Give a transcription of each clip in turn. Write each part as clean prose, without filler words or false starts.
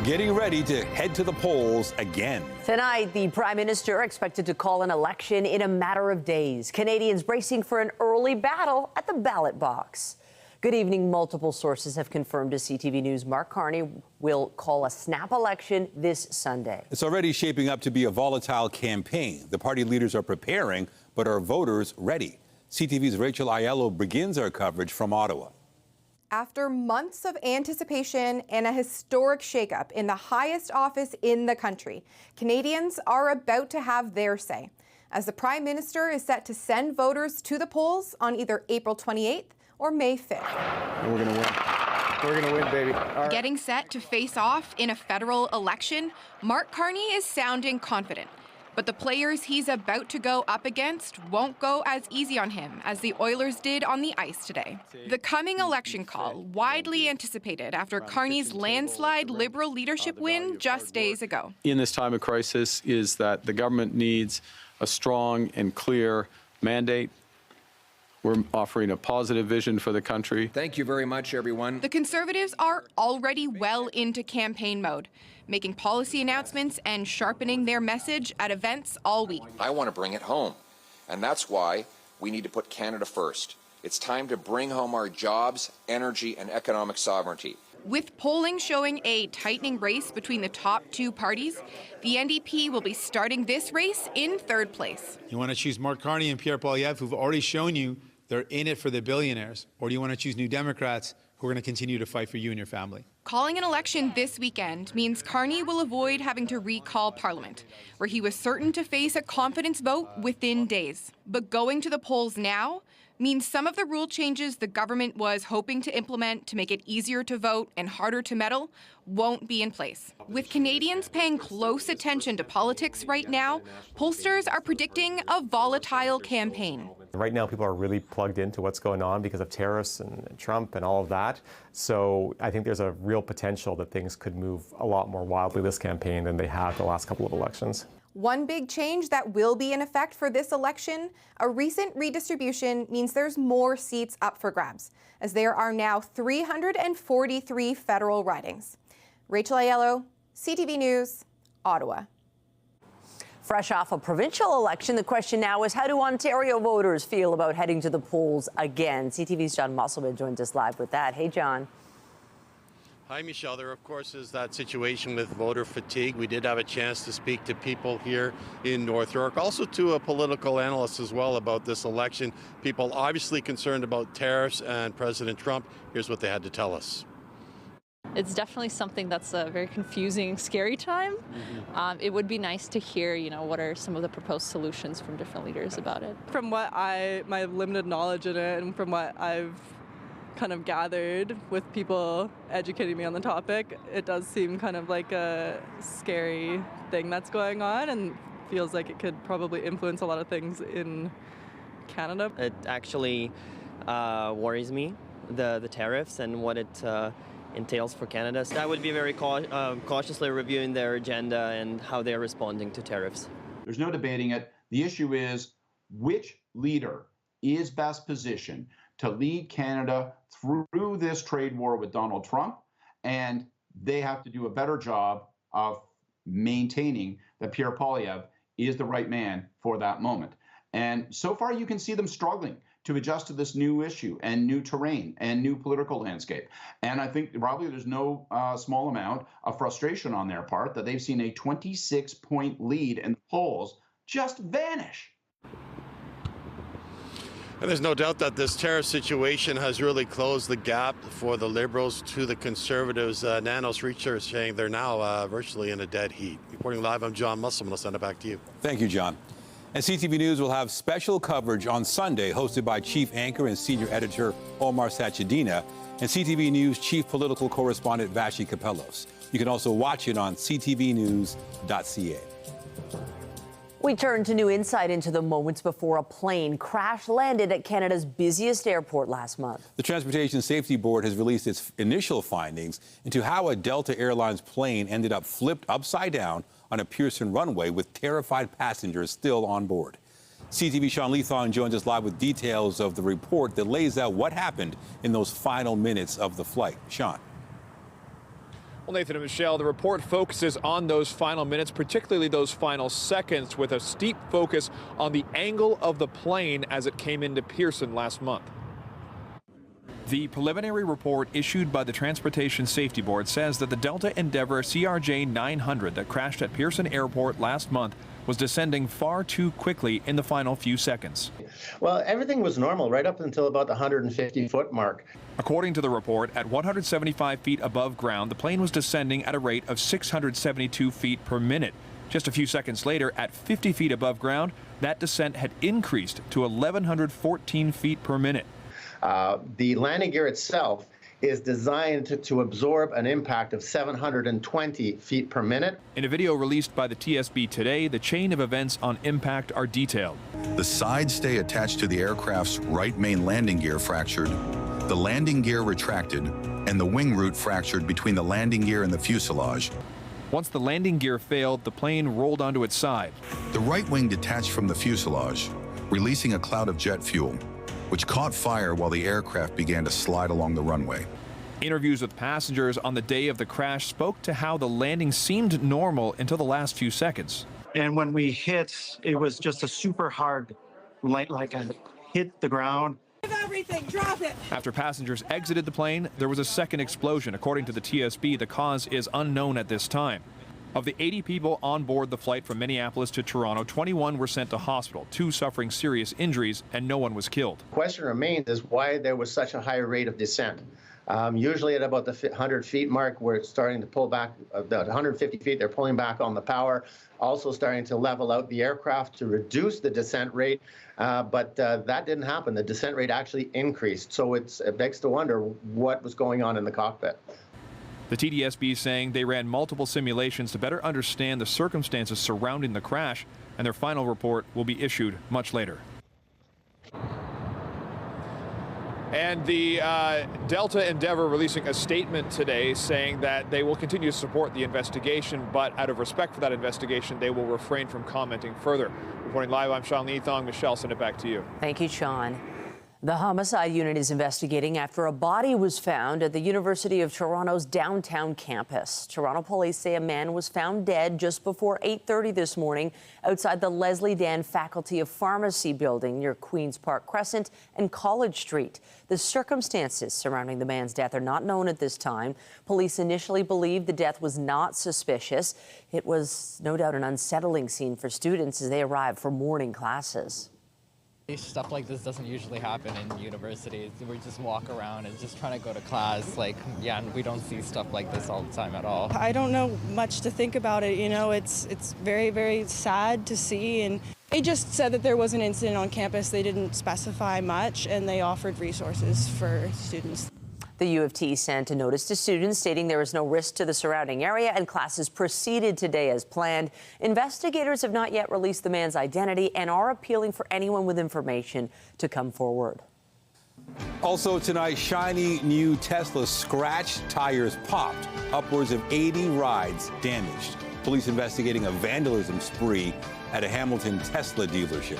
getting ready to head to the polls again. Tonight, the Prime Minister expected to call an election in a matter of days. Canadians bracing for an early battle at the ballot box. Good evening. Multiple sources have confirmed to CTV News Mark Carney will call a snap election this Sunday. It's already shaping up to be a volatile campaign. The party leaders are preparing, but are voters ready? CTV's Rachel Aiello begins our coverage from Ottawa. After months of anticipation and a historic shakeup in the highest office in the country, Canadians are about to have their say, as the Prime Minister is set to send voters to the polls on either April 28th or May 5th. We're going to win. We're going to win, baby. All right. Getting set to face off in a federal election, Mark Carney is sounding confident. But the players he's about to go up against won't go as easy on him as the Oilers did on the ice today. The coming election call, widely anticipated after Carney's landslide Liberal leadership win just days ago. In this time of crisis is that the government needs a strong and clear mandate. We're offering a positive vision for the country. Thank you very much, everyone. The Conservatives are already well into campaign mode, making policy announcements and sharpening their message at events all week. I want to bring it home, and that's why we need to put Canada first. It's time to bring home our jobs, energy, and economic sovereignty. With polling showing a tightening race between the top two parties, the NDP will be starting this race in third place. You want to choose Mark Carney and Pierre Poilievre, who've already shown you they're in it for the billionaires, or do you want to choose New Democrats who are going to continue to fight for you and your family? Calling an election this weekend means Carney will avoid having to recall Parliament, where he was certain to face a confidence vote within days. But going to the polls now means some of the rule changes the government was hoping to implement to make it easier to vote and harder to meddle won't be in place. With Canadians paying close attention to politics right now, pollsters are predicting a volatile campaign. Right now, people are really plugged into what's going on because of tariffs and Trump and all of that. So I think there's a real potential that things could move a lot more wildly this campaign than they have the last couple of elections. One big change that will be in effect for this election, a recent redistribution means there's more seats up for grabs, as there are now 343 federal ridings. Rachel Aiello, CTV News, Ottawa. Fresh off a provincial election, the question now is, how do Ontario voters feel about heading to the polls again? CTV's John Musselman joins us live with that. Hey, John. Hi, Michelle. There, of course, is that situation with voter fatigue. We did have a chance to speak to people here in North York, also to a political analyst as well about this election. People obviously concerned about tariffs and President Trump. Here's what they had to tell us. It's definitely something that's a very confusing, scary time. It would be nice to hear, what are some of the proposed solutions from different leaders about it. From what my limited knowledge in it and from what I've kind of gathered with people educating me on the topic, it does seem kind of like a scary thing that's going on and feels like it could probably influence a lot of things in Canada. It actually worries me, the tariffs and what it entails for Canada. So I would be very cautiously reviewing their agenda and how they're responding to tariffs. There's no debating it. The issue is which leader is best positioned to lead Canada through this trade war with Donald Trump, and they have to do a better job of maintaining that Pierre Poilievre is the right man for that moment. And so far, you can see them struggling to adjust to this new issue and new terrain and new political landscape. And I think probably there's no small amount of frustration on their part that they've seen a 26-point lead in the polls just vanish. And there's no doubt that this tariff situation has really closed the gap for the Liberals to the Conservatives. Nanos research saying they're now virtually in a dead heat. Reporting live, I'm John Musselman. I'll send it back to you. Thank you, John. And CTV News will have special coverage on Sunday, hosted by Chief Anchor and Senior Editor Omar Sachedina and CTV News Chief Political Correspondent Vashi Kapelos. You can also watch it on ctvnews.ca. We turn to new insight into the moments before a plane crash landed at Canada's busiest airport last month. The Transportation Safety Board has released its initial findings into how a Delta Airlines plane ended up flipped upside down on a Pearson runway with terrified passengers still on board. CTV Sean Leathon joins us live with details of the report that lays out what happened in those final minutes of the flight. Sean. Well, Nathan and Michelle, the report focuses on those final minutes, particularly those final seconds, with a steep focus on the angle of the plane as it came into Pearson last month. The preliminary report issued by the Transportation Safety Board says that the Delta Endeavour CRJ 900 that crashed at Pearson Airport last month was descending far too quickly in the final few seconds. Well, everything was normal right up until about the 150-foot mark. According to the report, at 175 feet above ground, the plane was descending at a rate of 672 feet per minute. Just a few seconds later, at 50 feet above ground, that descent had increased to 1,114 feet per minute. The landing gear itself is designed to absorb an impact of 720 feet per minute. In a video released by the TSB today, the chain of events on impact are detailed. The side stay attached to the aircraft's right main landing gear fractured, the landing gear retracted, and the wing root fractured between the landing gear and the fuselage. Once the landing gear failed, the plane rolled onto its side. The right wing detached from the fuselage, releasing a cloud of jet fuel, which caught fire while the aircraft began to slide along the runway. Interviews with passengers on the day of the crash spoke to how the landing seemed normal until the last few seconds. And when we hit, it was just a super hard, like I hit the ground. Everything, drop it. After passengers exited the plane, there was a second explosion. According to the TSB, the cause is unknown at this time. Of the 80 people on board the flight from Minneapolis to Toronto, 21 were sent to hospital, 2 suffering serious injuries, and no one was killed. The question remains is why there was such a high rate of descent. Usually at about the 100 feet mark, we're starting to pull back, the 150 feet, they're pulling back on the power, also starting to level out the aircraft to reduce the descent rate, but that didn't happen. The descent rate actually increased, so it begs to wonder what was going on in the cockpit. The TDSB is saying they ran multiple simulations to better understand the circumstances surrounding the crash, and their final report will be issued much later. And the Delta Endeavour releasing a statement today saying that they will continue to support the investigation, but out of respect for that investigation, they will refrain from commenting further. Reporting live, I'm Sean Leathong. Michelle, send it back to you. Thank you, Sean. The homicide unit is investigating after a body was found at the University of Toronto's downtown campus. Toronto police say a man was found dead just before 8:30 this morning outside the Leslie Dan Faculty of Pharmacy building near Queen's Park Crescent and College Street. The circumstances surrounding the man's death are not known at this time. Police initially believed the death was not suspicious. It was no doubt an unsettling scene for students as they arrived for morning classes. Stuff like this doesn't usually happen in universities. We just walk around and just trying to go to class. And we don't see stuff like this all the time at all. I don't know much to think about it. You know, it's very, very sad to see. And they just said that there was an incident on campus. They didn't specify much, and they offered resources for students. The U of T sent a notice to students stating there is no risk to the surrounding area, and classes proceeded today as planned. Investigators have not yet released the man's identity and are appealing for anyone with information to come forward. Also tonight, shiny new Tesla scratched, tires popped, upwards of 80 rides damaged. Police investigating a vandalism spree at a Hamilton Tesla dealership.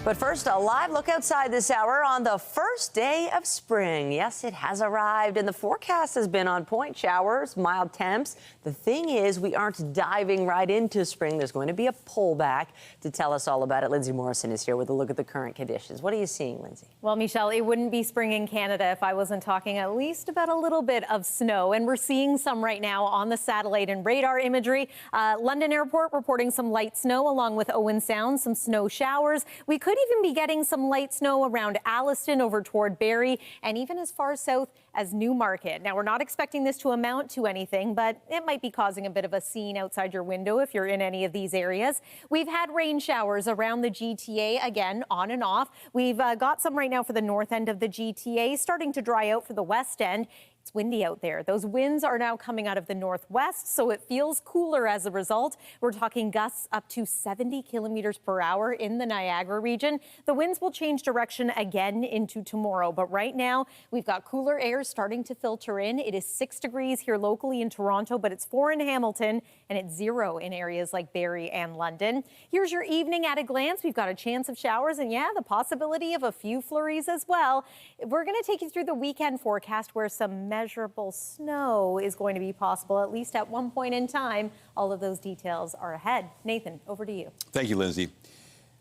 But first, a live look outside this hour on the first day of spring. Yes, it has arrived, and the forecast has been on point. Showers, mild temps. The thing is, we aren't diving right into spring. There's going to be a pullback. To tell us all about it, Lindsay Morrison is here with a look at the current conditions. What are you seeing, Lindsay? Well, Michelle, it wouldn't be spring in Canada if I wasn't talking at least about a little bit of snow, and we're seeing some right now on the satellite and radar imagery. London Airport reporting some light snow along with Owen Sound, some snow showers. We could even be getting some light snow around Alliston over toward Barrie and even as far south as Newmarket. Now, we're not expecting this to amount to anything, but it might be causing a bit of a scene outside your window if you're in any of these areas. We've had rain showers around the GTA, again, on and off. We've got some right now for the north end of the GTA, starting to dry out for the west end. It's windy out there. Those winds are now coming out of the northwest, so it feels cooler as a result. We're talking gusts up to 70 kilometers per hour in the Niagara region. The winds will change direction again into tomorrow, but right now we've got cooler air starting to filter in. It is 6 degrees here locally in Toronto, but it's 4 in Hamilton, and it's 0 in areas like Barrie and London. Here's your evening at a glance. We've got a chance of showers and, yeah, the possibility of a few flurries as well. We're going to take you through the weekend forecast where some measurable snow is going to be possible, at least at one point in time. All of those details are ahead. Nathan, over to you. Thank you, Lindsay.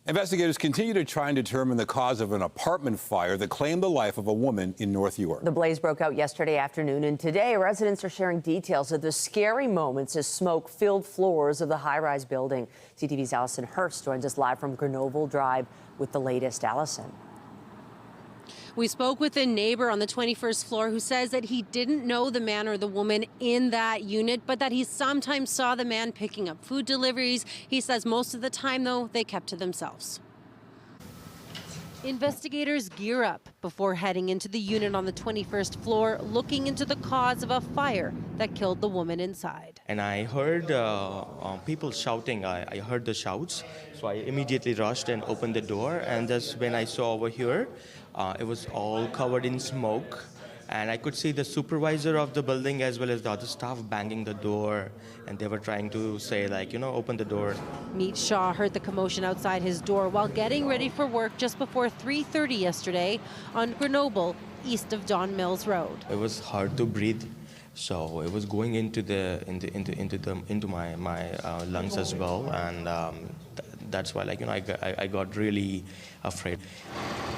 Investigators continue to try and determine the cause of an apartment fire that claimed the life of a woman in North York. The blaze broke out yesterday afternoon, and today residents are sharing details of the scary moments as smoke filled floors of the high-rise building. CTV's Allison Hurst joins us live from Grenoble Drive with the latest. Allison. We spoke with a neighbor on the 21st floor who says that he didn't know the man or the woman in that unit, but that he sometimes saw the man picking up food deliveries. He says most of the time, though, they kept to themselves. Investigators gear up before heading into the unit on the 21st floor, looking into the cause of a fire that killed the woman inside. And I heard people shouting. I heard the shouts, so I immediately rushed and opened the door. And just when I saw over here, it was all covered in smoke. And I could see the supervisor of the building as well as the other staff banging the door. And they were trying to say, like, you know, open the door. Meet Shaw heard the commotion outside his door while getting ready for work just before 3:30 yesterday on Grenoble, east of Don Mills Road. It was hard to breathe, so it was going into my lungs as well, and that's why, like, you know, I got really afraid.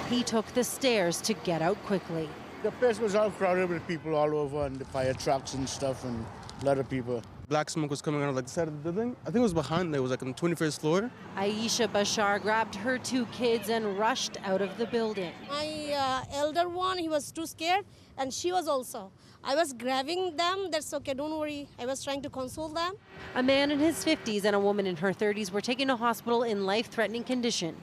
He took the stairs to get out quickly. The place was all crowded with people all over, and the fire trucks and stuff, and a lot of people. Black smoke was coming out of like the side of the building. I think it was behind. It was like on the 21st floor. Aisha Bashar grabbed her 2 kids and rushed out of the building. My elder one, he was too scared, and she was also. I was grabbing them. That's okay, don't worry. I was trying to console them. A man in his 50s and a woman in her 30s were taken to hospital in life-threatening condition.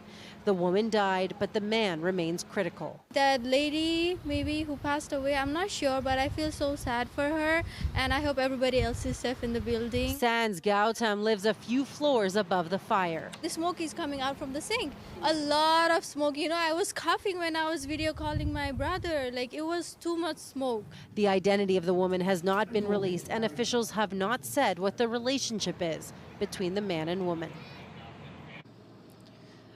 The woman died, but the man remains critical. That lady, maybe, who passed away, I'm not sure, but I feel so sad for her, and I hope everybody else is safe in the building. Sans Gautam lives a few floors above the fire. The smoke is coming out from the sink. A lot of smoke. You know, I was coughing when I was video calling my brother. Like, it was too much smoke. The identity of the woman has not been released, and officials have not said what the relationship is between the man and woman.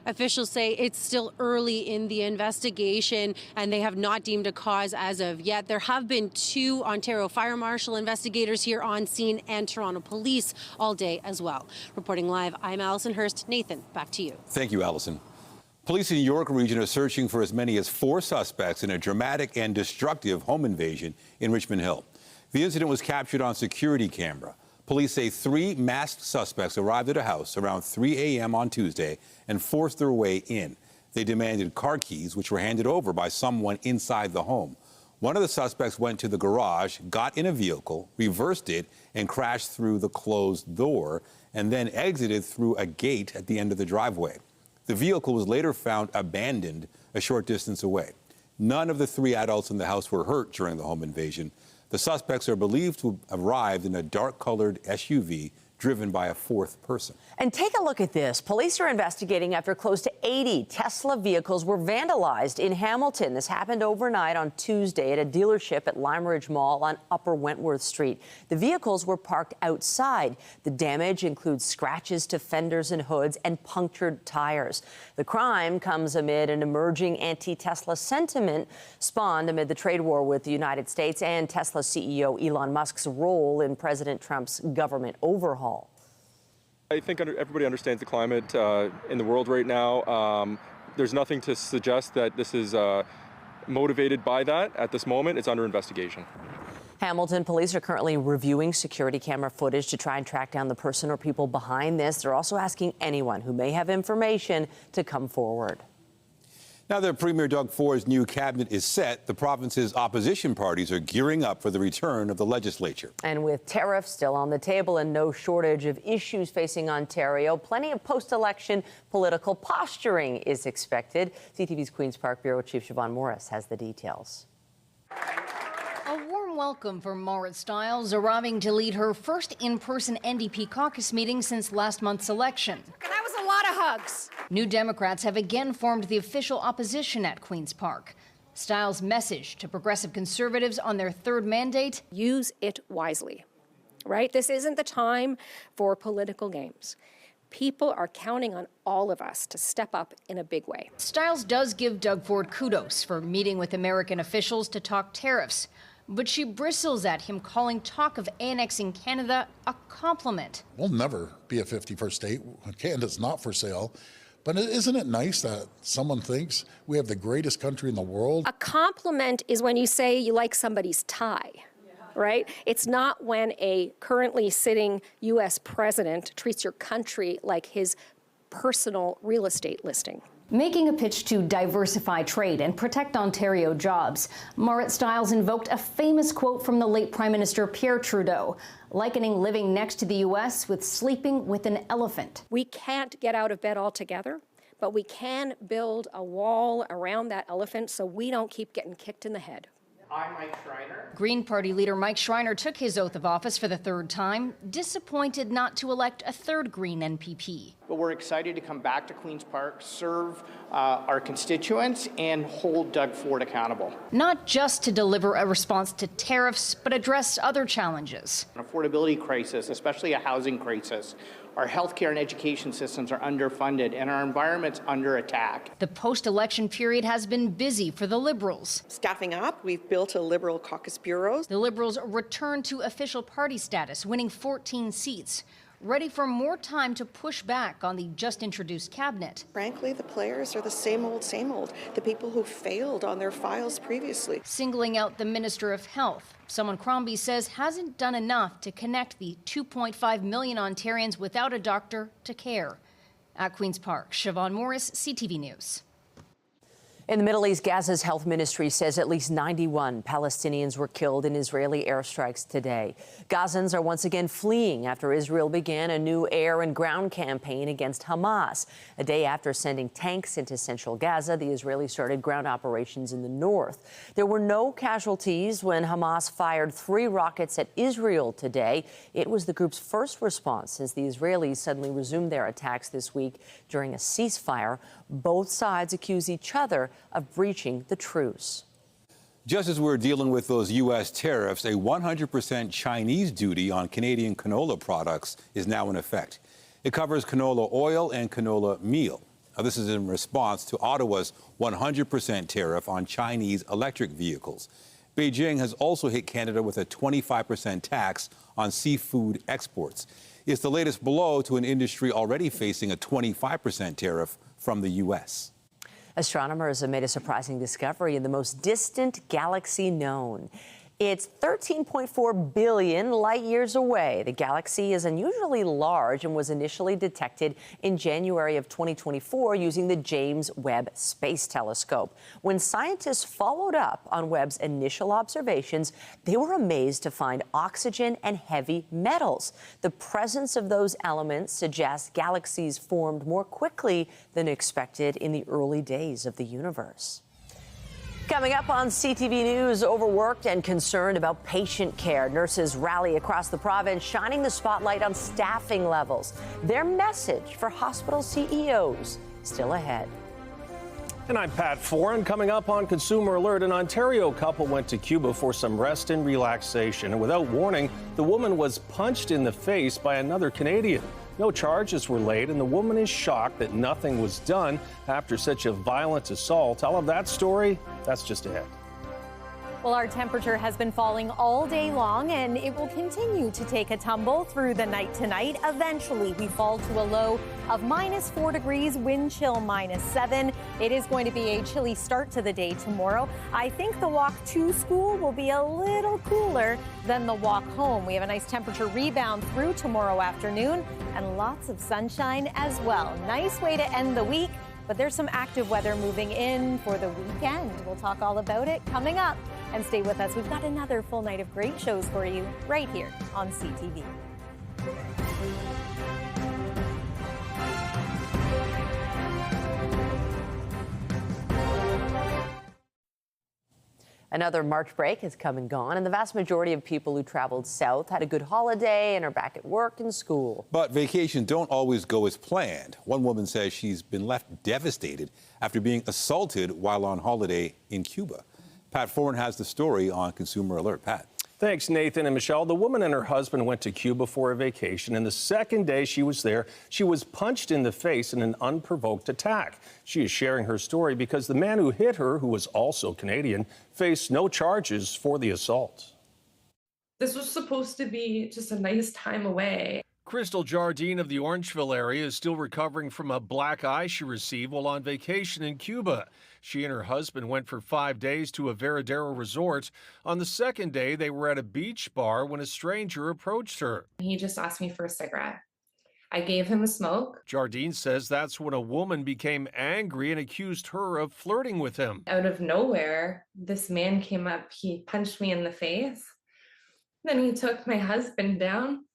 Officials say it's still early in the investigation and they have not deemed a cause as of yet. There have been 2 Ontario Fire Marshal investigators here on scene and Toronto Police all day as well. Reporting live, I'm Allison Hurst. Nathan, back to you. Thank you, Allison. Police in the York region are searching for as many as 4 suspects in a dramatic and destructive home invasion in Richmond Hill. The incident was captured on security camera. Police say 3 masked suspects arrived at a house around 3 a.m. on Tuesday and forced their way in. They demanded car keys, which were handed over by someone inside the home. One of the suspects went to the garage, got in a vehicle, reversed it, and crashed through the closed door, and then exited through a gate at the end of the driveway. The vehicle was later found abandoned a short distance away. None of the 3 adults in the house were hurt during the home invasion. The suspects are believed to have arrived in a dark-colored SUV driven by a 4th person. And take a look at this. Police are investigating after close to 80 Tesla vehicles were vandalized in Hamilton. This happened overnight on Tuesday at a dealership at Lime Ridge Mall on Upper Wentworth Street. The vehicles were parked outside. The damage includes scratches to fenders and hoods and punctured tires. The crime comes amid an emerging anti-Tesla sentiment spawned amid the trade war with the United States and Tesla CEO Elon Musk's role in President Trump's government overhaul. I think everybody understands the climate in the world right now. There's nothing to suggest that this is motivated by that at this moment. It's under investigation. Hamilton police are currently reviewing security camera footage to try and track down the person or people behind this. They're also asking anyone who may have information to come forward. Now that Premier Doug Ford's new cabinet is set, the province's opposition parties are gearing up for the return of the legislature. And with tariffs still on the table and no shortage of issues facing Ontario, plenty of post-election political posturing is expected. CTV's Queen's Park Bureau Chief Siobhan Morris has the details. A warm welcome for Marit Stiles, arriving to lead her first in-person NDP caucus meeting since last month's election. That was a lot of hugs. New Democrats have again formed the official opposition at Queen's Park. Stiles' message to progressive conservatives on their 3rd mandate: use it wisely, right? This isn't the time for political games. People are counting on all of us to step up in a big way. Stiles does give Doug Ford kudos for meeting with American officials to talk tariffs. But she bristles at him, calling talk of annexing Canada a compliment. We'll never be a 51st state. Canada's not for sale. But isn't it nice that someone thinks we have the greatest country in the world? A compliment is when you say you like somebody's tie, right? It's not when a currently sitting U.S. president treats your country like his personal real estate listing. Making a pitch to diversify trade and protect Ontario jobs, Marit Stiles invoked a famous quote from the late Prime Minister Pierre Trudeau, likening living next to the U.S. with sleeping with an elephant. We can't get out of bed altogether, but we can build a wall around that elephant so we don't keep getting kicked in the head. I'm Mike Schreiner. Green Party leader Mike Schreiner took his oath of office for the third time, disappointed not to elect a third Green NPP. But we're excited to come back to Queen's Park, serve our constituents, and hold Doug Ford accountable. Not just to deliver a response to tariffs, but address other challenges. An affordability crisis, especially a housing crisis. Our healthcare and education systems are underfunded, and our environment's under attack. The post-election period has been busy for the Liberals. Staffing up, we've built a Liberal caucus bureau. The Liberals returned to official party status, winning 14 seats, ready for more time to push back on the just-introduced cabinet. Frankly, the players are the same old, the people who failed on their files previously. Singling out the Minister of Health, someone Crombie says hasn't done enough to connect the 2.5 million Ontarians without a doctor to care. At Queen's Park, Siobhan Morris, CTV News. In the Middle East, Gaza's health ministry says at least 91 Palestinians were killed in Israeli airstrikes today. Gazans are once again fleeing after Israel began a new air and ground campaign against Hamas. A day after sending tanks into central Gaza, the Israelis started ground operations in the north. There were no casualties when Hamas fired 3 rockets at Israel today. It was the group's first response since the Israelis suddenly resumed their attacks this week during a ceasefire. Both sides accuse each other of breaching the truce. Just as we're dealing with those U.S. tariffs, a 100% Chinese duty on Canadian canola products is now in effect. It covers canola oil and canola meal. Now, this is in response to Ottawa's 100% tariff on Chinese electric vehicles. Beijing has also hit Canada with a 25% tax on seafood exports. It's the latest blow to an industry already facing a 25% tariff from the U.S. Astronomers have made a surprising discovery in the most distant galaxy known. It's 13.4 billion light years away. The galaxy is unusually large and was initially detected in January of 2024 using the James Webb Space Telescope. When scientists followed up on Webb's initial observations, they were amazed to find oxygen and heavy metals. The presence of those elements suggests galaxies formed more quickly than expected in the early days of the universe. Coming up on CTV News, overworked and concerned about patient care. Nurses rally across the province, shining the spotlight on staffing levels. Their message for hospital CEOs still ahead. And I'm Pat Foran. Coming up on Consumer Alert, an Ontario couple went to Cuba for some rest and relaxation. And without warning, the woman was punched in the face by another Canadian. No charges were laid, and the woman is shocked that nothing was done after such a violent assault. All of that story, that's just ahead. Well, our temperature has been falling all day long, and it will continue to take a tumble through the night tonight. Eventually, we fall to a low of -4 degrees, wind chill -7. It is going to be a chilly start to the day tomorrow. I think the walk to school will be a little cooler than the walk home. We have a nice temperature rebound through tomorrow afternoon and lots of sunshine as well. Nice way to end the week, but there's some active weather moving in for the weekend. We'll talk all about it coming up. And stay with us. We've got another full night of great shows for you right here on CTV. Another March break has come and gone, and the vast majority of people who traveled south had a good holiday and are back at work and school. But vacations don't always go as planned. One woman says she's been left devastated after being assaulted while on holiday in Cuba. Pat Foran has the story on Consumer Alert. Pat. Thanks, Nathan and Michelle. The woman and her husband went to Cuba for a vacation, and the second day she was there, she was punched in the face in an unprovoked attack. She is sharing her story because the man who hit her, who was also Canadian, faced no charges for the assault. This was supposed to be just a nice time away. Crystal Jardine of the Orangeville area is still recovering from a black eye she received while on vacation in Cuba. She and her husband went for 5 days to a Veradero resort. On the second day, they were at a beach bar when a stranger approached her. He just asked me for a cigarette. I gave him a smoke. Jardine says that's when a woman became angry and accused her of flirting with him. Out of nowhere, this man came up, he punched me in the face. Then he took my husband down.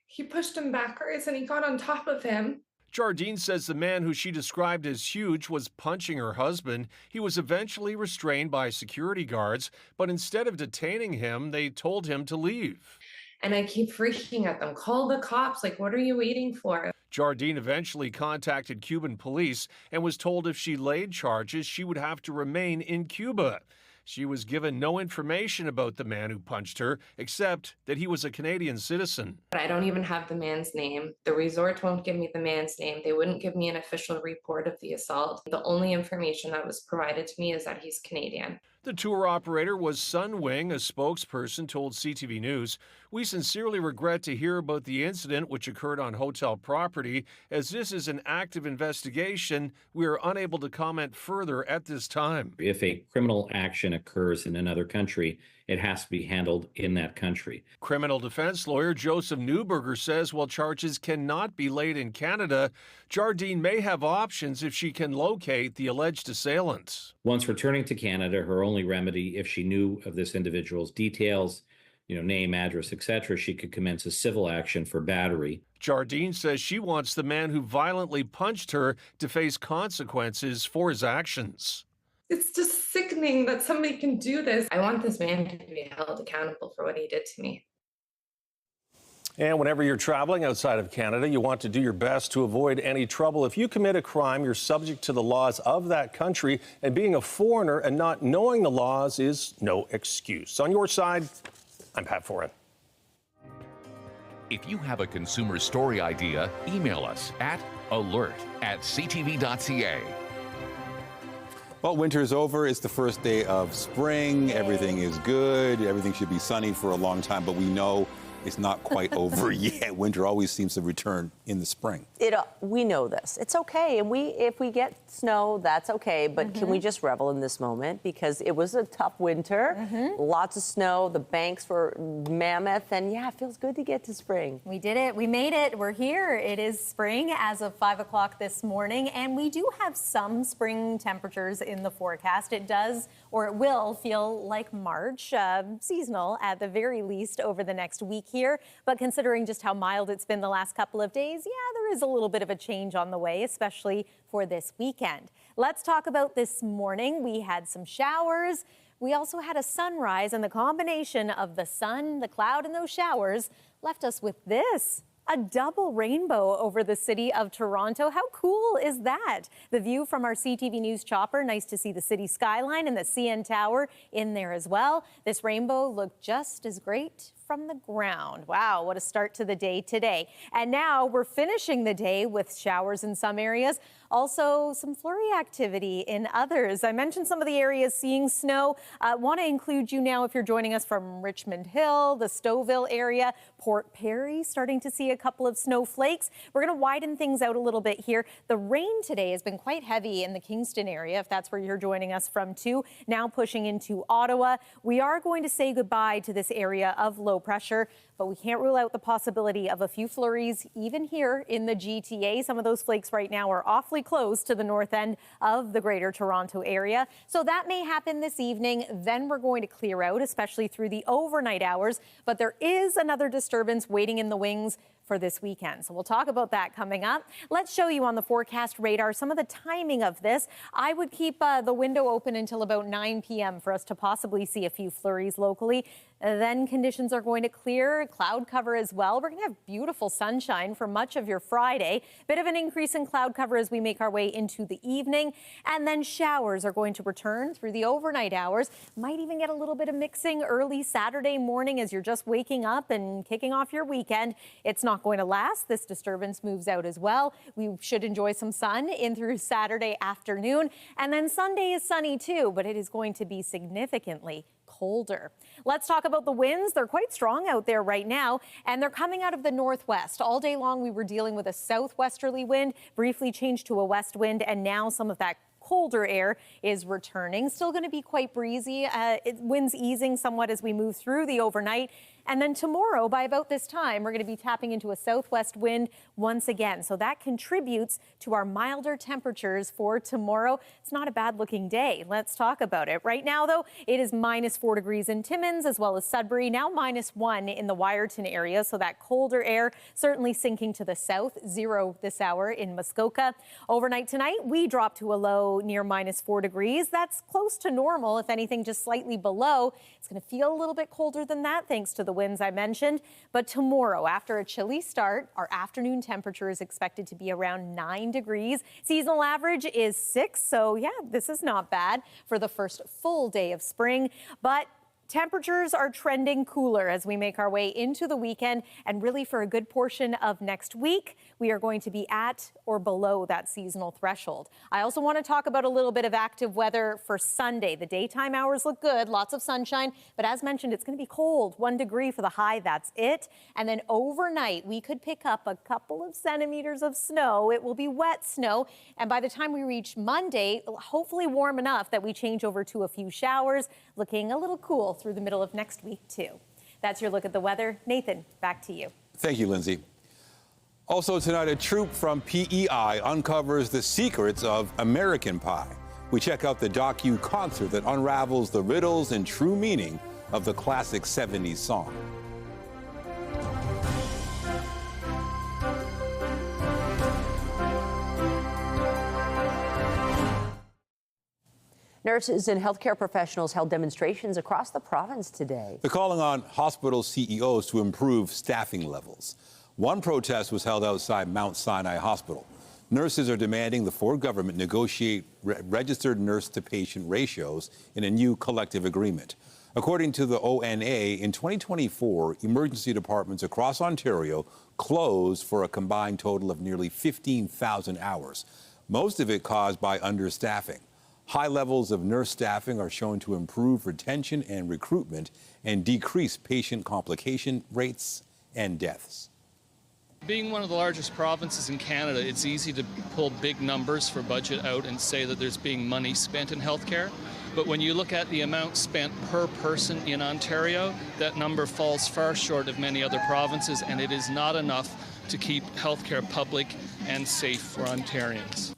He pushed him backwards and he got on top of him. Jardine says the man who she described as huge was punching her husband. He was eventually restrained by security guards, but instead of detaining him, they told him to leave. And I keep freaking at them. Call the cops. Like, what are you waiting for? Jardine eventually contacted Cuban police and was told if she laid charges, she would have to remain in Cuba. She was given no information about the man who punched her, except that he was a Canadian citizen. I don't even have the man's name. The resort won't give me the man's name. They wouldn't give me an official report of the assault. The only information that was provided to me is that he's Canadian. The tour operator was Sunwing. A spokesperson told CTV News, "We sincerely regret to hear about the incident which occurred on hotel property. As this is an active investigation, we are unable to comment further at this time." If a criminal action occurs in another country, it has to be handled in that country. Criminal defense lawyer Joseph Newberger says while charges cannot be laid in Canada, Jardine may have options if she can locate the alleged assailant. Once returning to Canada, her only remedy, if she knew of this individual's details, name, address, etc., she could commence a civil action for battery. Jardine says she wants the man who violently punched her to face consequences for his actions. It's just sickening that somebody can do this. I want this man to be held accountable for what he did to me. And whenever you're traveling outside of Canada, you want to do your best to avoid any trouble. If you commit a crime, you're subject to the laws of that country, and being a foreigner and not knowing the laws is no excuse. On your side, I'm Pat Foran. If you have a consumer story idea, email us at alert@ctv.ca. Well, winter is over. It's the first day of spring. Everything is good. Everything should be sunny for a long time, but we know it's not quite over yet. Winter always seems to return in the spring. We know this. It's okay. And if we get snow, that's okay. But can we just revel in this moment? Because it was a tough winter. Lots of snow. The banks were mammoth. And yeah, it feels good to get to spring. We did it. We made it. We're here. It is spring as of 5 o'clock this morning. And we do have some spring temperatures in the forecast. It does, or it will, feel like March, seasonal at the very least over the next week here. But considering just how mild it's been the last couple of days, yeah, there is a little bit of a change on the way, especially for this weekend. Let's talk about this morning. We had some showers. We also had a sunrise, and the combination of the sun, the cloud, and those showers left us with this. A double rainbow over the city of Toronto. How cool is that? The view from our CTV News chopper. Nice to see the city skyline and the CN Tower in there as well. This rainbow looked just as great from the ground. Wow, what a start to the day today. And now we're finishing the day with showers in some areas. Also, some flurry activity in others. I mentioned some of the areas seeing snow. Want to include you now if you're joining us from Richmond Hill, the Stouffville area, Port Perry, starting to see a couple of snowflakes. We're going to widen things out a little bit here. The rain today has been quite heavy in the Kingston area, if that's where you're joining us from too. Now pushing into Ottawa. We are going to say goodbye to this area of low pressure, but we can't rule out the possibility of a few flurries even here in the GTA. Some of those flakes right now are awfully close to the north end of the Greater Toronto area. So that may happen this evening. Then we're going to clear out, especially through the overnight hours. But there is another disturbance waiting in the wings for this weekend. So we'll talk about that coming up. Let's show you on the forecast radar some of the timing of this. I would keep the window open until about 9 p.m. for us to possibly see a few flurries locally. Then conditions are going to clear, cloud cover as well. We're going to have beautiful sunshine for much of your Friday. Bit of an increase in cloud cover as we make our way into the evening. And then showers are going to return through the overnight hours. Might even get a little bit of mixing early Saturday morning as you're just waking up and kicking off your weekend. It's not going to last. This disturbance moves out as well. We should enjoy some sun in through Saturday afternoon. And then Sunday is sunny too, but it is going to be significantly colder. Let's talk about the winds. They're quite strong out there right now, and they're coming out of the northwest. All day long, we were dealing with a southwesterly wind, briefly changed to a west wind, and now some of that colder air is returning. Still going to be quite breezy. Winds easing somewhat as we move through the overnight. And then tomorrow, by about this time, we're going to be tapping into a southwest wind once again. So that contributes to our milder temperatures for tomorrow. It's not a bad looking day. Let's talk about it. Right now, though, it is -4 degrees in Timmins as well as Sudbury. Now -1 in the Wyerton area. So that colder air certainly sinking to the south. 0 this hour in Muskoka. Overnight tonight, we drop to a low near -4 degrees. That's close to normal, if anything, just slightly below. It's going to feel a little bit colder than that thanks to the winds I mentioned. But tomorrow, after a chilly start, our afternoon temperature is expected to be around 9 degrees. Seasonal average is 6. So yeah, this is not bad for the first full day of spring. But temperatures are trending cooler as we make our way into the weekend, and really for a good portion of next week, we are going to be at or below that seasonal threshold. I also want to talk about a little bit of active weather for Sunday. The daytime hours look good, lots of sunshine, but as mentioned, it's going to be cold. 1 degree for the high, that's it. And then overnight, we could pick up a couple of centimeters of snow. It will be wet snow, and by the time we reach Monday, hopefully warm enough that we change over to a few showers, looking a little cool through the middle of next week, too. That's your look at the weather. Nathan, back to you. Thank you, Lindsay. Also tonight, a troop from PEI uncovers the secrets of American Pie. We check out the docu-concert that unravels the riddles and true meaning of the classic 70s song. Nurses and healthcare professionals held demonstrations across the province today. They're calling on hospital CEOs to improve staffing levels. One protest was held outside Mount Sinai Hospital. Nurses are demanding the Ford government negotiate registered nurse-to-patient ratios in a new collective agreement. According to the ONA, in 2024, emergency departments across Ontario closed for a combined total of nearly 15,000 hours, most of it caused by understaffing. High levels of nurse staffing are shown to improve retention and recruitment and decrease patient complication rates and deaths. Being one of the largest provinces in Canada, it's easy to pull big numbers for budget out and say that there's being money spent in healthcare. But when you look at the amount spent per person in Ontario, that number falls far short of many other provinces, and it is not enough to keep healthcare public and safe for Ontarians.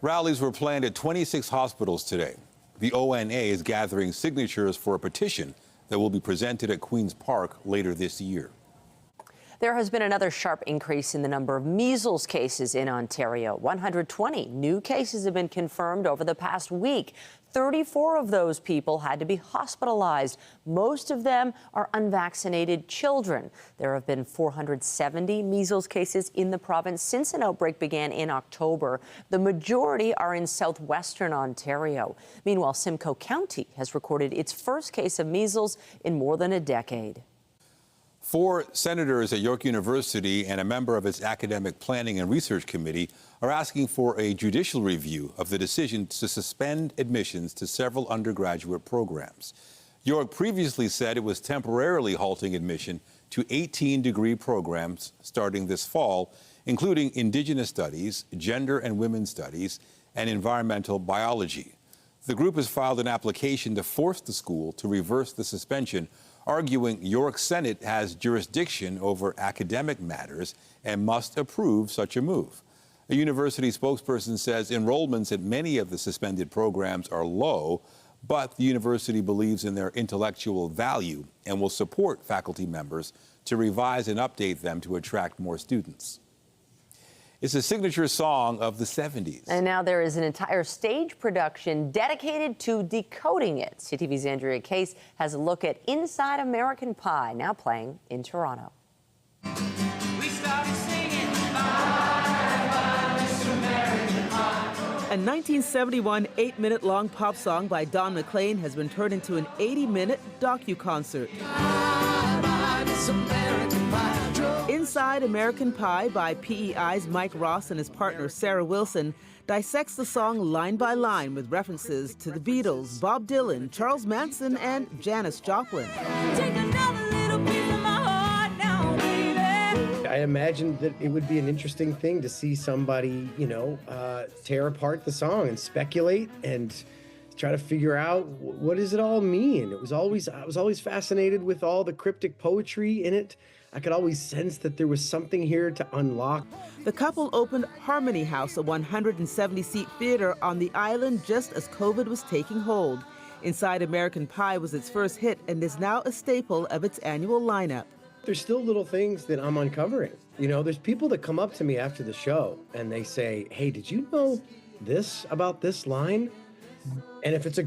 Rallies were planned at 26 hospitals today. The ONA is gathering signatures for a petition that will be presented at Queen's Park later this year. There has been another sharp increase in the number of measles cases in Ontario. 120 new cases have been confirmed over the past week. 34 of those people had to be hospitalized. Most of them are unvaccinated children. There have been 470 measles cases in the province since an outbreak began in October. The majority are in southwestern Ontario. Meanwhile, Simcoe County has recorded its first case of measles in more than a decade. 4 senators at York University and a member of its Academic Planning and Research Committee are asking for a judicial review of the decision to suspend admissions to several undergraduate programs. York previously said it was temporarily halting admission to 18-degree programs starting this fall, including Indigenous Studies, Gender and Women's Studies, and Environmental Biology. The group has filed an application to force the school to reverse the suspension, arguing York Senate has jurisdiction over academic matters and must approve such a move. A university spokesperson says enrollments at many of the suspended programs are low, but the university believes in their intellectual value and will support faculty members to revise and update them to attract more students. It's a signature song of the 70s. And now there is an entire stage production dedicated to decoding it. CTV's Andrea Case has a look at Inside American Pie, now playing in Toronto. We started singing, bye, bye, Miss American Pie. A 1971 8-minute-long pop song by Don McLean has been turned into an 80-minute docu-concert. Inside American Pie by PEI's Mike Ross and his partner Sarah Wilson dissects the song line by line with references to the Beatles, Bob Dylan, Charles Manson, and Janis Joplin. Take another little piece of my heart now, baby. I imagined that it would be an interesting thing to see somebody, tear apart the song and speculate and try to figure out what does it all mean. I was always fascinated with all the cryptic poetry in it. I could always sense that there was something here to unlock. The couple opened Harmony House, a 170-seat theater on the island just as COVID was taking hold. Inside American Pie was its first hit and is now a staple of its annual lineup. There's still little things that I'm uncovering. There's people that come up to me after the show and they say, hey, did you know this about this line? And if it's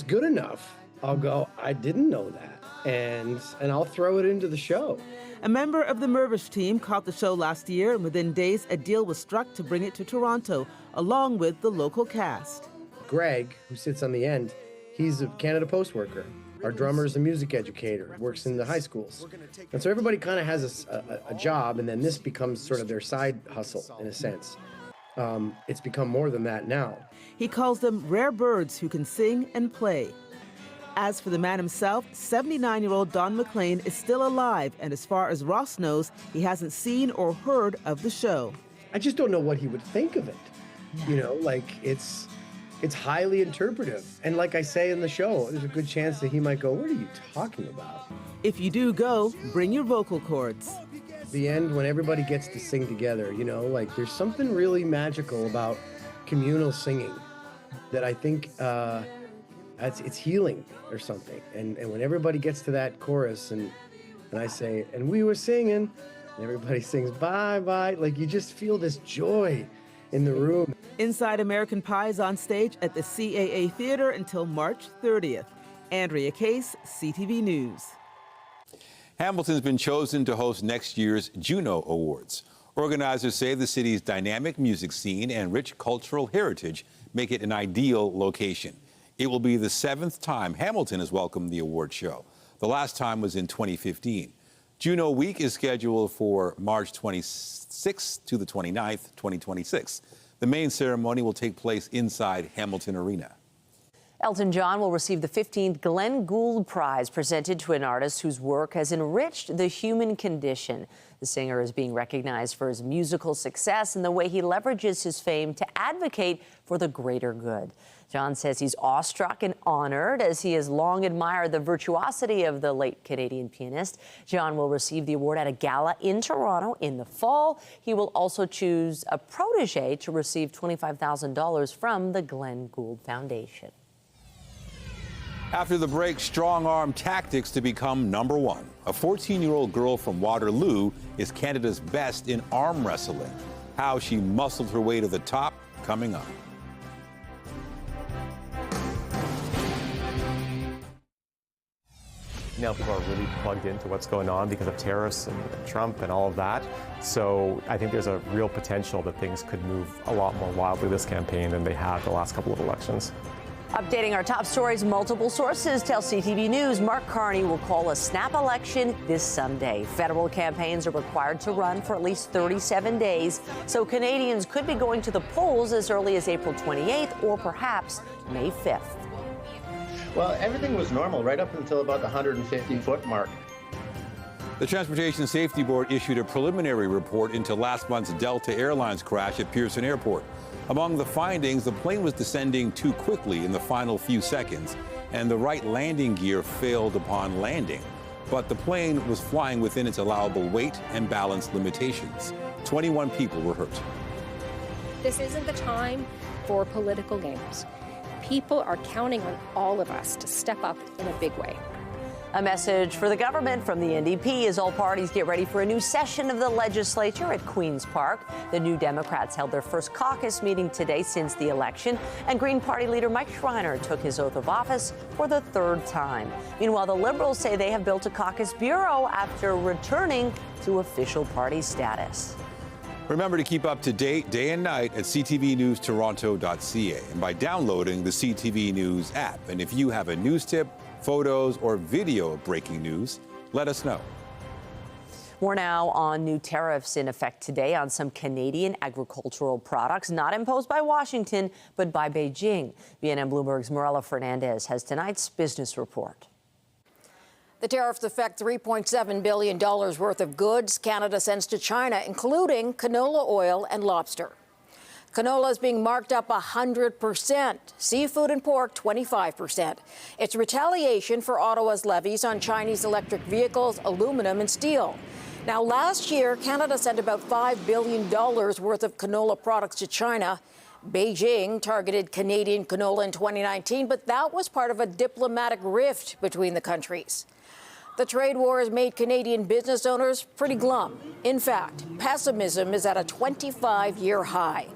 good enough, I'll go, I didn't know that. And I'll throw it into the show. A member of the Mirvish team caught the show last year, and within days, a deal was struck to bring it to Toronto, along with the local cast. Greg, who sits on the end, he's a Canada Post worker. Our drummer is a music educator, works in the high schools. And so everybody kind of has a job, and then this becomes sort of their side hustle, in a sense. It's become more than that now. He calls them rare birds who can sing and play. As for the man himself, 79-year-old Don McLean is still alive, and as far as Ross knows, he hasn't seen or heard of the show. I just don't know what he would think of it. It's highly interpretive. And like I say in the show, there's a good chance that he might go, what are you talking about? If you do go, bring your vocal cords. The end, when everybody gets to sing together, there's something really magical about communal singing that I think it's healing or something. And when everybody gets to that chorus and I say, and we were singing, and everybody sings bye bye, you just feel this joy in the room. Inside American Pie is on stage at the CAA Theater until March 30th. Andrea Case, CTV News. Hamilton's been chosen to host next year's Juno Awards. Organizers say the city's dynamic music scene and rich cultural heritage make it an ideal location. It will be the 7th time Hamilton has welcomed the award show. The last time was in 2015. Juno Week is scheduled for March 26th to the 29th, 2026. The main ceremony will take place inside Hamilton Arena. Elton John will receive the 15th Glenn Gould Prize, presented to an artist whose work has enriched the human condition. The singer is being recognized for his musical success and the way he leverages his fame to advocate for the greater good. John says he's awestruck and honored, as he has long admired the virtuosity of the late Canadian pianist. John will receive the award at a gala in Toronto in the fall. He will also choose a protege to receive $25,000 from the Glenn Gould Foundation. After the break, strong-arm tactics to become #1. A 14-year-old girl from Waterloo is Canada's best in arm wrestling. How she muscled her way to the top, coming up. Now people are really plugged into what's going on because of tariffs and Trump and all of that. So I think there's a real potential that things could move a lot more wildly this campaign than they have the last couple of elections. Updating our top stories, multiple sources tell CTV News Mark Carney will call a snap election this Sunday. Federal campaigns are required to run for at least 37 days, so Canadians could be going to the polls as early as April 28th or perhaps May 5th. Well, everything was normal right up until about the 150-foot mark. The Transportation Safety Board issued a preliminary report into last month's Delta Airlines crash at Pearson Airport. Among the findings, the plane was descending too quickly in the final few seconds, and the right landing gear failed upon landing. But the plane was flying within its allowable weight and balance limitations. 21 people were hurt. This isn't the time for political games. People are counting on all of us to step up in a big way. A message for the government from the NDP as all parties get ready for a new session of the legislature at Queen's Park. The New Democrats held their first caucus meeting today since the election, and Green Party leader Mike Schreiner took his oath of office for the third time. Meanwhile, the Liberals say they have built a caucus bureau after returning to official party status. Remember to keep up to date day and night at ctvnewstoronto.ca and by downloading the CTV News app. And if you have a news tip, photos, or video of breaking news, let us know. More now on new tariffs in effect today on some Canadian agricultural products not imposed by Washington, but by Beijing. BNN Bloomberg's Morella Fernandez has tonight's business report. The tariffs affect $3.7 billion worth of goods Canada sends to China, including canola oil and lobster. Canola is being marked up 100%, seafood and pork 25%. It's retaliation for Ottawa's levies on Chinese electric vehicles, aluminum and steel. Now, last year, Canada sent about $5 billion worth of canola products to China. Beijing targeted Canadian canola in 2019, but that was part of a diplomatic rift between the countries. The trade war has made Canadian business owners pretty glum. In fact, pessimism is at a 25-year high.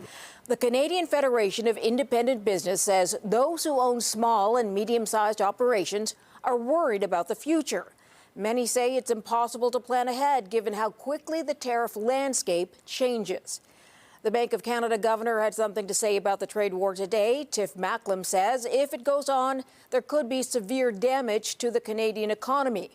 The Canadian Federation of Independent Business says those who own small and medium-sized operations are worried about the future. Many say it's impossible to plan ahead given how quickly the tariff landscape changes. The Bank of Canada governor had something to say about the trade war today. Tiff Macklem says if it goes on, there could be severe damage to the Canadian economy.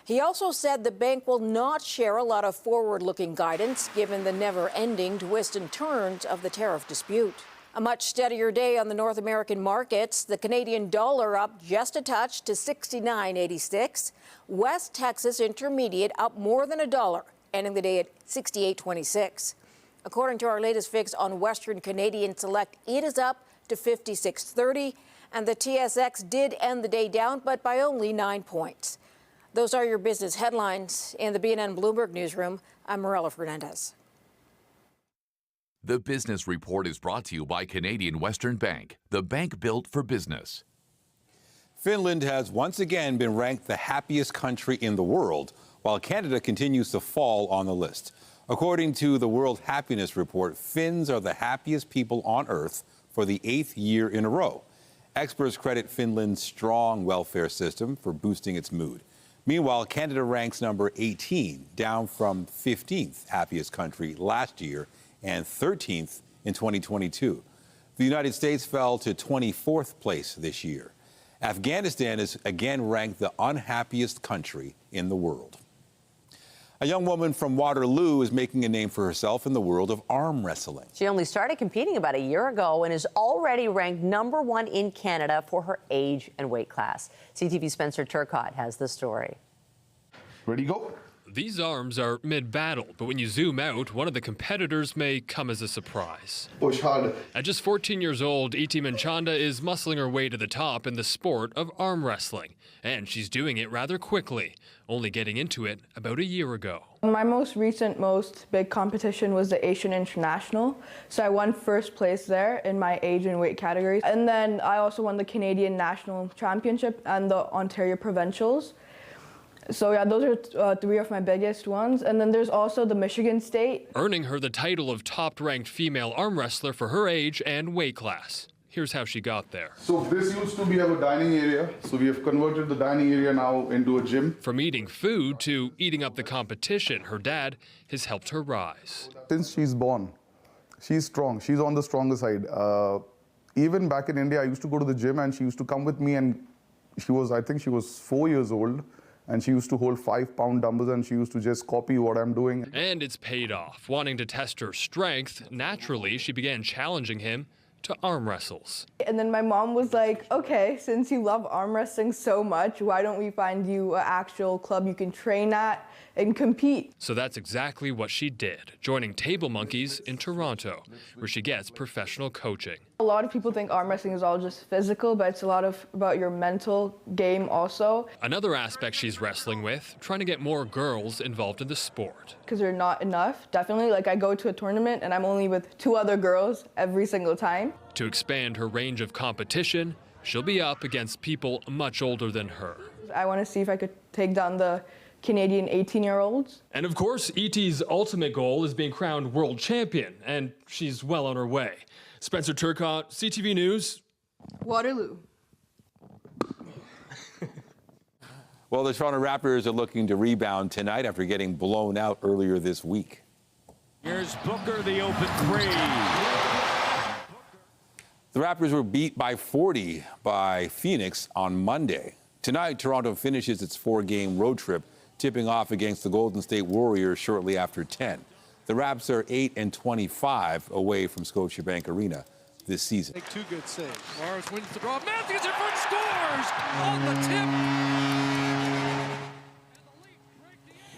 He also said the bank will not share a lot of forward-looking guidance given the never-ending twists and turns of the tariff dispute. A much steadier day on the North American markets. The Canadian dollar up just a touch to $69.86. West Texas Intermediate up more than $1, ending the day at $68.26. According to our latest fix on Western Canadian Select, it is up to $56.30, and the TSX did end the day down, but by only 9 points. Those are your business headlines. In the BNN Bloomberg newsroom, I'm Morella Fernandez. The Business Report is brought to you by Canadian Western Bank, the bank built for business. Finland has once again been ranked the happiest country in the world, while Canada continues to fall on the list. According to the World Happiness Report, Finns are the happiest people on Earth for the 8th year in a row. Experts credit Finland's strong welfare system for boosting its mood. Meanwhile, Canada ranks number 18, down from 15th happiest country last year and 13th in 2022. The United States fell to 24th place this year. Afghanistan is again ranked the unhappiest country in the world. A young woman from Waterloo is making a name for herself in the world of arm wrestling. She only started competing about a year ago and is already ranked #1 in Canada for her age and weight class. CTV's Spencer Turcotte has the story. Ready, go. These arms are mid-battle, but when you zoom out, one of the competitors may come as a surprise. Push hard. At just 14 years old, Iti Manchanda is muscling her way to the top in the sport of arm wrestling. And she's doing it rather quickly, only getting into it about a year ago. My most big competition was the Asian International. So I won first place there in my age and weight categories. And then I also won the Canadian National Championship and the Ontario Provincials. So yeah, those are 3 of my biggest ones. And then there's also the Michigan State. Earning her the title of top-ranked female arm wrestler for her age and weight class. Here's how she got there. So this used to be our dining area. So we have converted the dining area now into a gym. From eating food to eating up the competition, her dad has helped her rise. Since she's born, she's strong. She's on the stronger side. Even back in India, I used to go to the gym and she used to come with me, and I think she was 4 years old. And she used to hold 5-pound dumbbells and she used to just copy what I'm doing. And it's paid off. Wanting to test her strength, naturally, she began challenging him to arm wrestles. And then my mom was like, okay, since you love arm wrestling so much, why don't we find you an actual club you can train at and compete? So that's exactly what she did, joining Table Monkeys in Toronto, where she gets professional coaching. A lot of people think arm wrestling is all just physical, but it's a lot about your mental game also. Another aspect she's wrestling with, trying to get more girls involved in the sport. Because they're not enough, definitely. Like I go to a tournament and I'm only with 2 other girls every single time. To expand her range of competition, she'll be up against people much older than her. I want to see if I could take down the Canadian 18-year-olds. And of course, ET's ultimate goal is being crowned world champion, and she's well on her way. Spencer Turcotte, CTV News. Waterloo. Well, the Toronto Raptors are looking to rebound tonight after getting blown out earlier this week. Here's Booker, the open three. The Raptors were beat by 40 by Phoenix on Monday. Tonight, Toronto finishes its 4-game road trip, tipping off against the Golden State Warriors shortly after 10. The Raps are 8-25 away from Scotiabank Arena this season. Make 2 good saves. Morris wins the draw. Matthews in front, scores on the tip.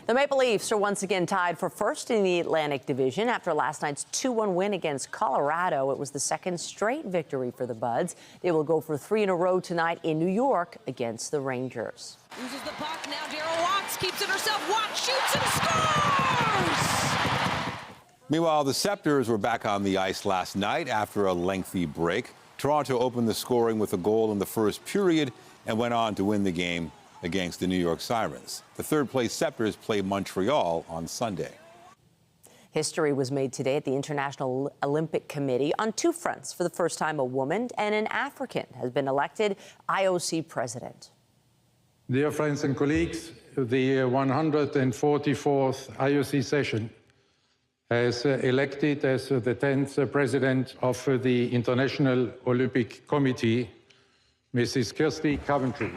The Maple Leafs are once again tied for first in the Atlantic Division after last night's 2-1 win against Colorado. It was the second straight victory for the Buds. They will go for 3 in a row tonight in New York against the Rangers. Loses the puck. Now Darryl Watts keeps it herself. Watts shoots and scores! Meanwhile, the Scepters were back on the ice last night after a lengthy break. Toronto opened the scoring with a goal in the first period and went on to win the game against the New York Sirens. The third-place Scepters play Montreal on Sunday. History was made today at the International Olympic Committee on 2 fronts. For the first time, a woman and an African has been elected IOC president. Dear friends and colleagues, the 144th IOC session has elected as the 10th president of the International Olympic Committee, Mrs. Kirsty Coventry.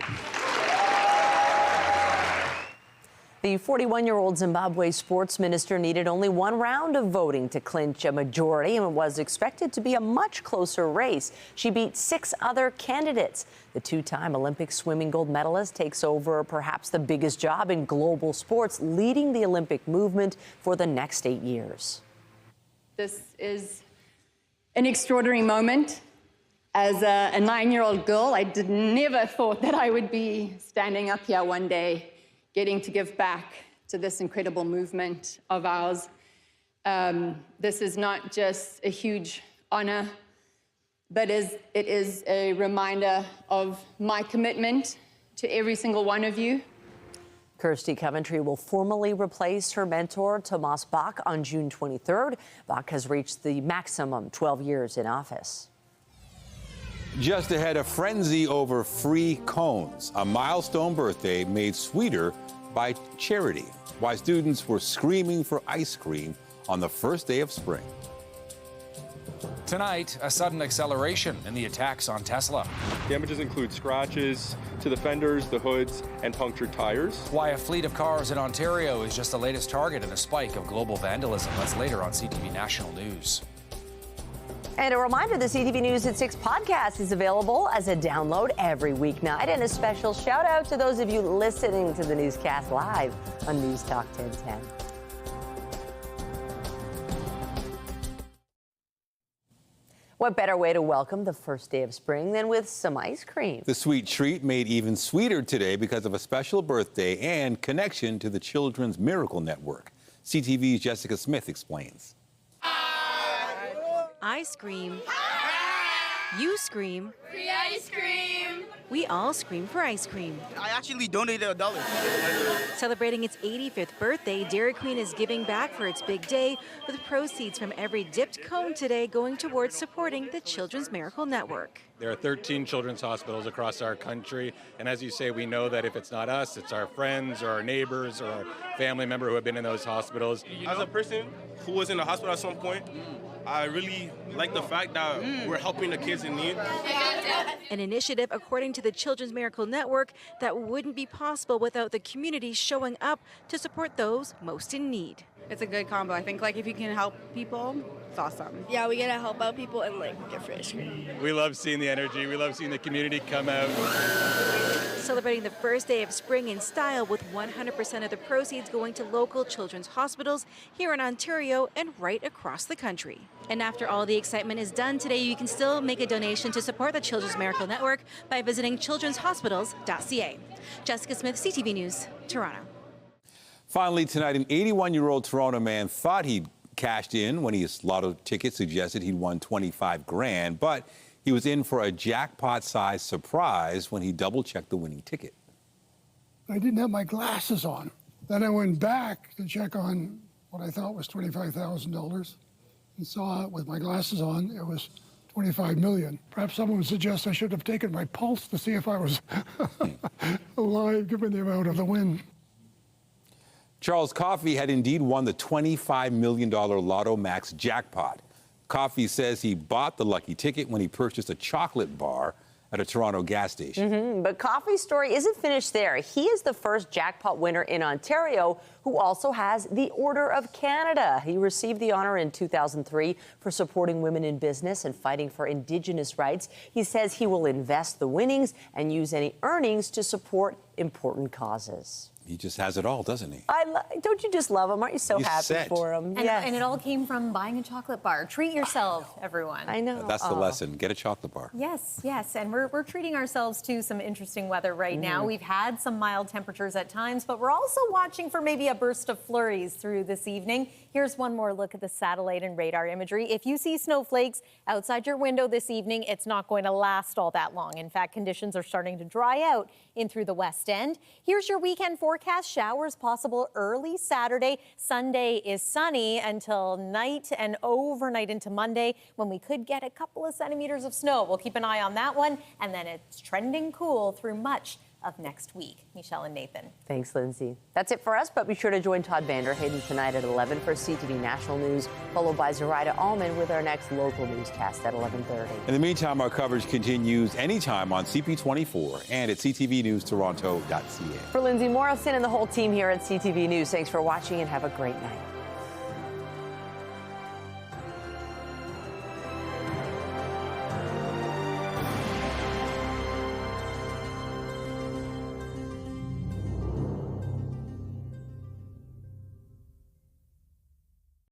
The 41-year-old Zimbabwe sports minister needed only 1 round of voting to clinch a majority, and it was expected to be a much closer race. She beat 6 other candidates. The 2-time Olympic swimming gold medalist takes over perhaps the biggest job in global sports, leading the Olympic movement for the next 8 years. This is an extraordinary moment. As a 9-year-old girl, I never thought that I would be standing up here one day, getting to give back to this incredible movement of ours. This is not just a huge honor, but it is a reminder of my commitment to every single one of you. Kirsty Coventry will formally replace her mentor, Thomas Bach, on June 23rd. Bach has reached the maximum 12 years in office. Just ahead, a frenzy over free cones, a milestone birthday made sweeter by charity. Why students were screaming for ice cream on the first day of spring. Tonight, a sudden acceleration in the attacks on Tesla. Damages include scratches to the fenders, the hoods, and punctured tires. Why a fleet of cars in Ontario is just the latest target in a spike of global vandalism. That's later on CTV National News. And a reminder, the CTV News at 6 podcast is available as a download every weeknight. And a special shout out to those of you listening to the newscast live on News Talk 1010. What better way to welcome the first day of spring than with some ice cream? The sweet treat made even sweeter today because of a special birthday and connection to the Children's Miracle Network. CTV's Jessica Smith explains. I scream. You scream. Free ice cream! We all scream for ice cream. I actually donated $1. Celebrating its 85th birthday, Dairy Queen is giving back for its big day, with proceeds from every dipped cone today going towards supporting the Children's Miracle Network. There are 13 children's hospitals across our country, and as you say, we know that if it's not us, it's our friends or our neighbors or our family member who have been in those hospitals. As a person who was in the hospital at some point, I really like the fact that we're helping the kids in need. An initiative, according to the Children's Miracle Network, that wouldn't be possible without the community showing up to support those most in need. It's a good combo. I think if you can help people, it's awesome. Yeah, we get to help out people and get free ice cream. We love seeing the energy. We love seeing the community come out. Celebrating the first day of spring in style, with 100% of the proceeds going to local children's hospitals here in Ontario and right across the country. And after all the excitement is done today, you can still make a donation to support the Children's Miracle Network by visiting childrenshospitals.ca. Jessica Smith, CTV News, Toronto. Finally tonight, an 81-year-old Toronto man thought he'd cashed in when his lotto ticket suggested he'd won 25 grand, but he was in for a jackpot-sized surprise when he double-checked the winning ticket. I didn't have my glasses on. Then I went back to check on what I thought was $25,000 and saw with my glasses on, it was 25 million. Perhaps someone would suggest I should have taken my pulse to see if I was alive, given the amount of the wind. Charles Coffey had indeed won the $25 million Lotto Max jackpot. Coffey says he bought the lucky ticket when he purchased a chocolate bar at a Toronto gas station. But Coffey's story isn't finished there. He is the first jackpot winner in Ontario who also has the Order of Canada. He received the honor in 2003 for supporting women in business and fighting for Indigenous rights. He says he will invest the winnings and use any earnings to support important causes. He just has it all, doesn't he? Don't you just love him? Aren't you so He's happy set. for him? And it all came from buying a chocolate bar. Treat yourself, everyone. I know. That's the lesson. Get a chocolate bar. Yes, yes. And we're treating ourselves to some interesting weather right now. We've had some mild temperatures at times, but we're also watching for maybe a burst of flurries through this evening. Here's one more look at the satellite and radar imagery. If you see snowflakes outside your window this evening, it's not going to last all that long. In fact, conditions are starting to dry out in through the West End. Here's your weekend forecast. Showers possible early Saturday. Sunday is sunny until night and overnight into Monday, when we could get a couple of centimeters of snow. We'll keep an eye on that one. And then it's trending cool through much of next week. Michelle and Nathan. Thanks, Lindsay. That's it for us, but be sure to join Todd Vanderhayden tonight at 11 for CTV National News, followed by Zoraida Allman with our next local newscast at 11:30. In the meantime, our coverage continues anytime on CP24 and at ctvnewstoronto.ca. For Lindsay Morrison and the whole team here at CTV News, thanks for watching and have a great night.